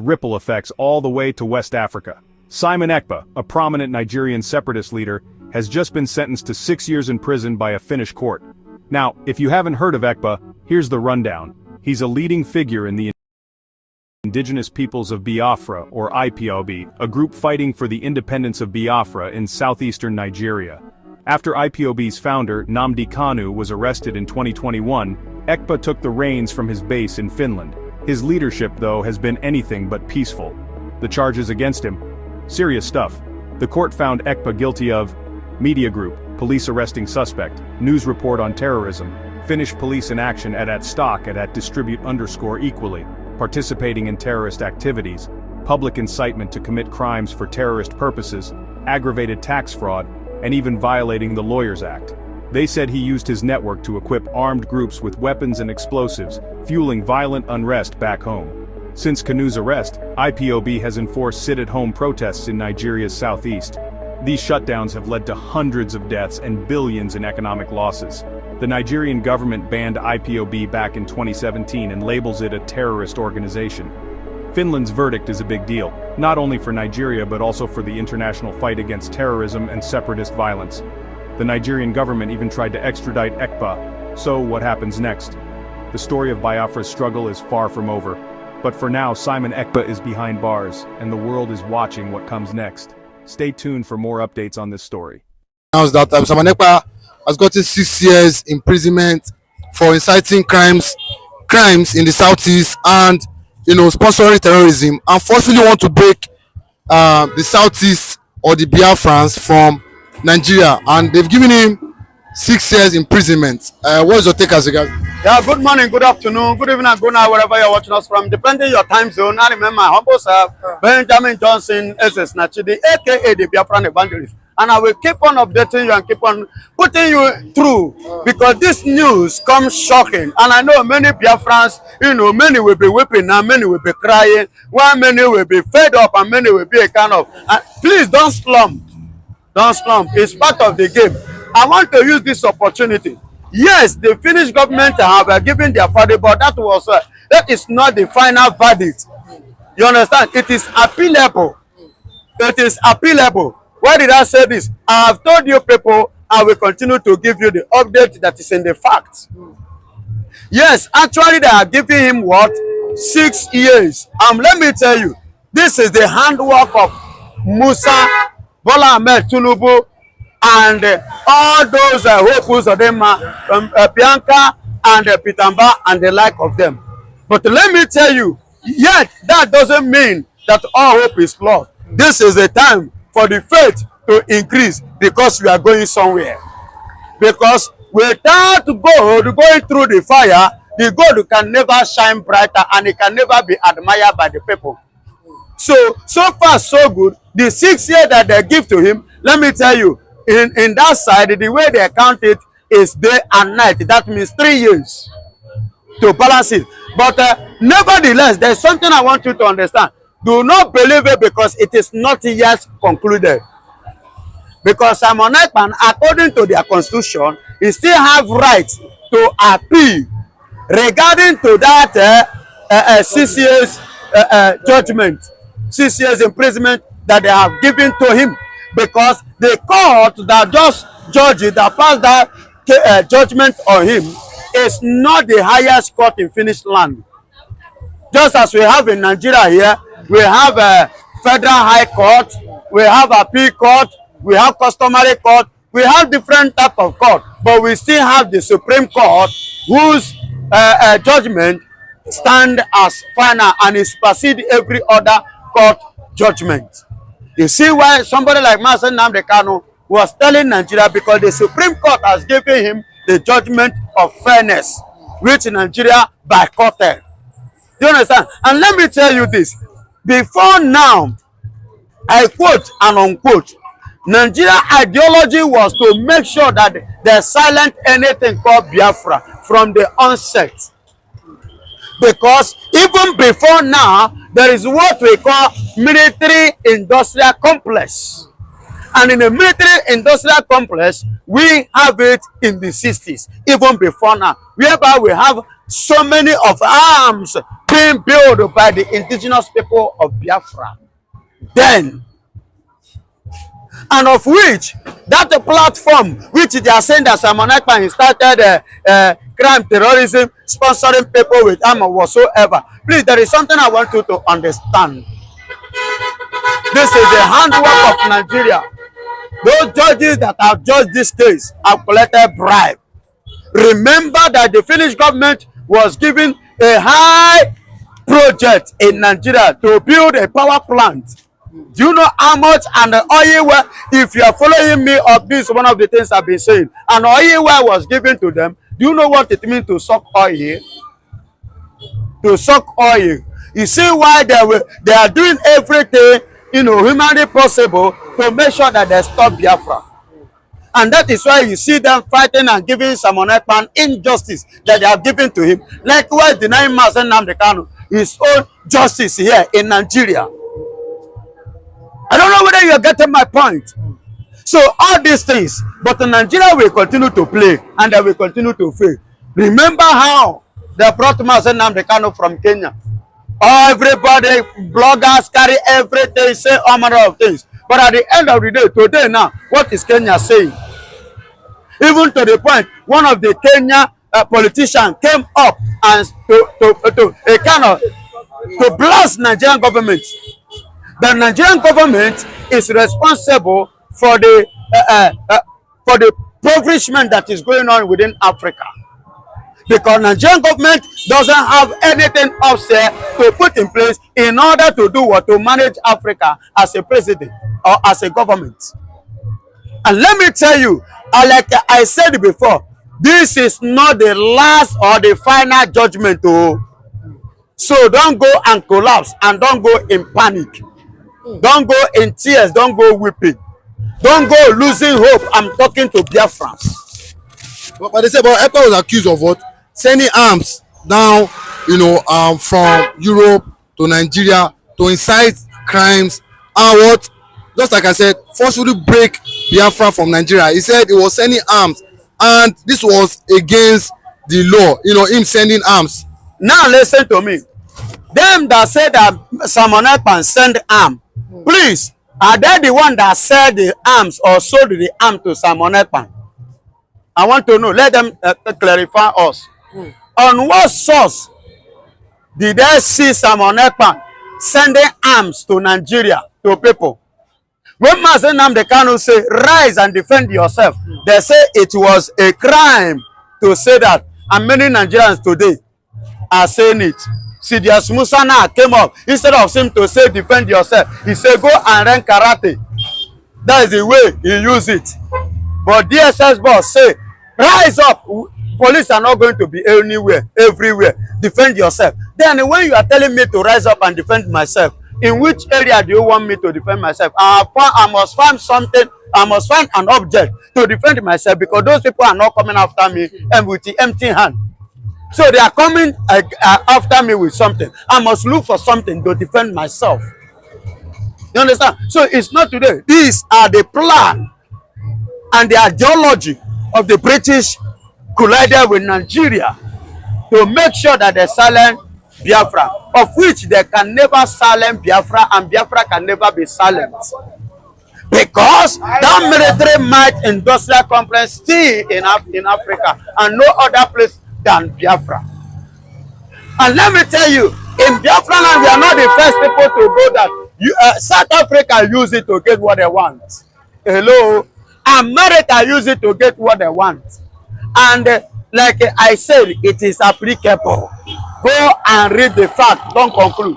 ripple effects all the way to West Africa. Simon Ekpa, a prominent Nigerian separatist leader, has just been sentenced to 6 years in prison by a Finnish court. Now, if you haven't heard of Ekpa, here's the rundown. He's a leading figure in the indigenous peoples of Biafra, or IPOB, a group fighting for the independence of Biafra in southeastern Nigeria. After IPOB's founder, Nnamdi Kanu, was arrested in 2021, Ekpa took the reins from his base in Finland. His leadership, though, has been anything but peaceful. The charges against him? Serious stuff. The court found Ekpa guilty of media group, police arresting suspect, news report on terrorism, Finnish police in action at stock at distribute_equally, participating in terrorist activities, public incitement to commit crimes for terrorist purposes, aggravated tax fraud, and even violating the Lawyers Act. They said he used his network to equip armed groups with weapons and explosives, fueling violent unrest back home. Since Kanu's arrest, IPOB has enforced sit-at-home protests in Nigeria's southeast. These shutdowns have led to hundreds of deaths and billions in economic losses. The Nigerian government banned IPOB back in 2017 and labels it a terrorist organization. Finland's verdict is a big deal, not only for Nigeria but also for the international fight against terrorism and separatist violence. The Nigerian government even tried to extradite ÈKPÁ. So what happens next? The story of Biafra's struggle is far from over. But for now, Simon Ekpa is behind bars, and the world is watching what comes next. Stay tuned for more updates on this story. Announced that Simon Ekpa has gotten 6 years imprisonment for inciting crimes in the southeast and sponsoring terrorism, and forcibly want to break the southeast or the Biafrans from Nigeria, and they've given him 6 years imprisonment. What is your take as regards? Yeah, good morning, good afternoon, good evening, and good night, wherever you're watching us from, depending your time zone. I remember my humble self, Benjamin Johnson, SS Nachidi, aka the Biafran Evangelist. And I will keep on updating you and keep on putting you through, because this news comes shocking. And I know many Biafrans, many will be weeping and many will be crying, while many will be fed up and many will be a kind of, please don't slump. Don't slump. It's part of the game. I want to use this opportunity. Yes, the Finnish government have given their verdict, but that is not the final verdict. You understand? It is appealable. It is appealable. Why did I say this? I have told you people, I will continue to give you the update that is in the facts. Yes, actually they are giving him what? 6 years. Let me tell you, this is the handwork of Musa, Bola Ahmed Tinubu, and all those hopefuls of them, Bianca and Pitamba and the like of them. But let me tell you, yet that doesn't mean that all hope is lost. This is a time for the faith to increase, because we are going somewhere. Because without gold going through the fire, the gold can never shine brighter and it can never be admired by the people. So far so good. The 6 years that they give to him, let me tell you, in that side, the way they count it is day and night. That means 3 years to balance it. But nevertheless, there's something I want you to understand. Do not believe it because it is not yet concluded. Because Simon Ekpa, according to their constitution, he still have right to appeal regarding to that 6 years judgment, 6 years imprisonment that they have given to him. Because the court that just judged it, that passed that judgment on him, is not the highest court in Finnish land. Just as we have in Nigeria here, we have a federal high court, we have appeal court, we have customary court, we have different type of court, but we still have the Supreme Court, whose judgment stand as final and is supersede every other court judgment. You see why somebody like Master Nnamdi Kanu was telling Nigeria, because the Supreme Court has given him the judgment of fairness, which Nigeria boycotted. Do you understand? And let me tell you this. Before now, I quote and unquote, Nigeria ideology was to make sure that they silent anything called Biafra from the onset. Because even before now, there is what we call military-industrial complex. And in the military-industrial complex, we have it in the 60s, even before now, whereby we have so many of arms being built by the indigenous people of Biafra then, and of which that platform which they are saying that Simon Ekpa started crime, terrorism, sponsoring people with armor whatsoever. Please, there is something I want you to understand. This is the handwork of Nigeria. Those judges that have judged this case have collected bribe. Remember that the Finnish government was given a high project in Nigeria to build a power plant. Do you know how much and the oil well? If you are following me up, this is one of the things I've been saying. An oil well was given to them. Do you know what it means to suck oil? To suck oil. You see why they are doing everything, you know, humanly possible to make sure that they stop Biafra. And that is why you see them fighting and giving Simon Ekpa injustice that they have given to him. Likewise, denying Mazen Nnamdi Kanu his own justice here in Nigeria. I don't know whether you are getting my point. So all these things, but Nigeria will continue to play and they will continue to fail. Remember how they brought Mazen Nnamdi Kanu from Kenya. Everybody, bloggers carry everything, say all manner of things. But at the end of the day, today now, what is Kenya saying? Even to the point, one of the Kenya politicians came up and to blast Nigerian government. The Nigerian government is responsible for the impoverishment that is going on within Africa. Because Nigerian government doesn't have anything else to put in place in order to do what? To manage Africa as a president or as a government. And let me tell you, like I said before, this is not the last or the final judgment. So don't go and collapse and don't go in panic. Don't go in tears, don't go weeping. Don't go losing hope. I'm talking to Biafrans. But they say, but ÉKPÁ was accused of what? Sending arms down, you know, from Europe to Nigeria to incite crimes and what? Just like I said, forcefully break Biafra from Nigeria. He said he was sending arms and this was against the law, you know, him sending arms. Now listen to me. Them that said that Simon Ekpa send arm, please, are they the one that said the arms or sold the arm to Simon Ekpa? I want to know. Let them clarify us. On what source did they see Simon Ekpa sending arms to Nigeria, to people? When Mazen Nnamdi Kanu say, rise and defend yourself, they say it was a crime to say that. And many Nigerians today are saying it. Sidious Musa now came up. Instead of him to say, defend yourself, he said, go and learn karate. That is the way he used it. But DSS boss say, rise up. Police are not going to be anywhere, everywhere. Defend yourself. Then when you are telling me to rise up and defend myself, in which area do you want me to defend myself? I must find something, I must find an object to defend myself, because those people are not coming after me and with the empty hand. So they are coming after me with something. I must look for something to defend myself. You understand? So it's not today. These are the plan and the ideology of the British collided with Nigeria to make sure that they silence Biafra, of which they can never silence Biafra, and Biafra can never be silent. Because that military might industrial complex still in Africa and no other place than Biafra. And let me tell you, in Biafra land, we are not the first people to go that. South Africa use it to get what they want. Hello? America use it to get what they want. And like I said, it is applicable. Go and read the fact, don't conclude.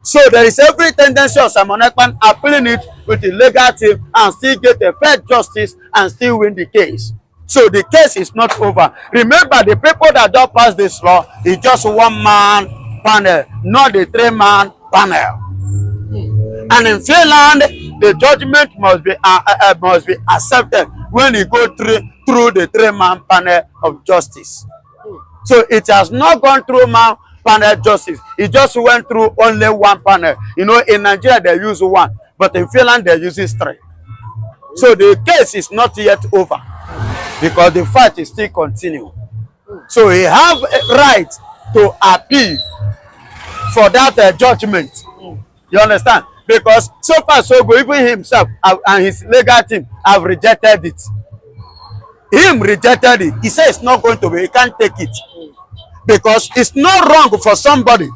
So there is every tendency of Simon Ekpa appealing it with the legal team and still get a fair justice and still win the case. So the case is not over. Remember, the people that don't pass this law is just one man panel, not the 3-man panel. And in Finland, the judgment must be accepted when you go through the 3-man panel of justice. So it has not gone through man panel justice. It just went through only one panel. You know, in Nigeria they use 1, but in Finland they use 3. So the case is not yet over, because the fight is still continuing. So he have a right to appeal for that judgment. You understand? Because so far so good, even himself and his legal team have rejected it. Him rejected it. He said it's not going to be, he can't take it. Because it's not wrong for somebody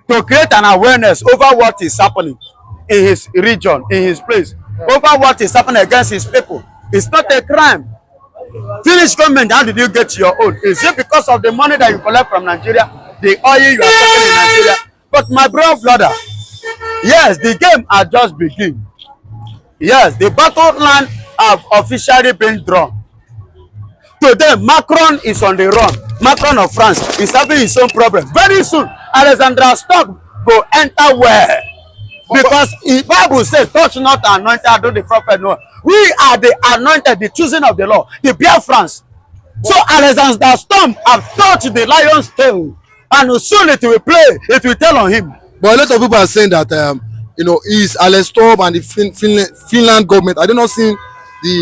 to create an awareness over what is happening in his region, in his place, over what is happening against his people. It's not a crime. Finnish government, how did you get your own? Is it because of the money that you collect from Nigeria, the oil you are taking in Nigeria? But my brother, yes, the game has just begun. Yes, the battleland have officially been drawn. Today, Macron is on the run. Macron of France is having his own problem. Very soon, Alexandra Stock will enter where? Because the Bible says, touch not anointed, do the prophet no. We are the anointed, the choosing of the Lord, the BIAFRALAND. So Alexander Storm have touched the lion's tail, and soon it will play, it will tell on him. But a lot of people are saying that is Alex Storm and the Finland government. I do not see the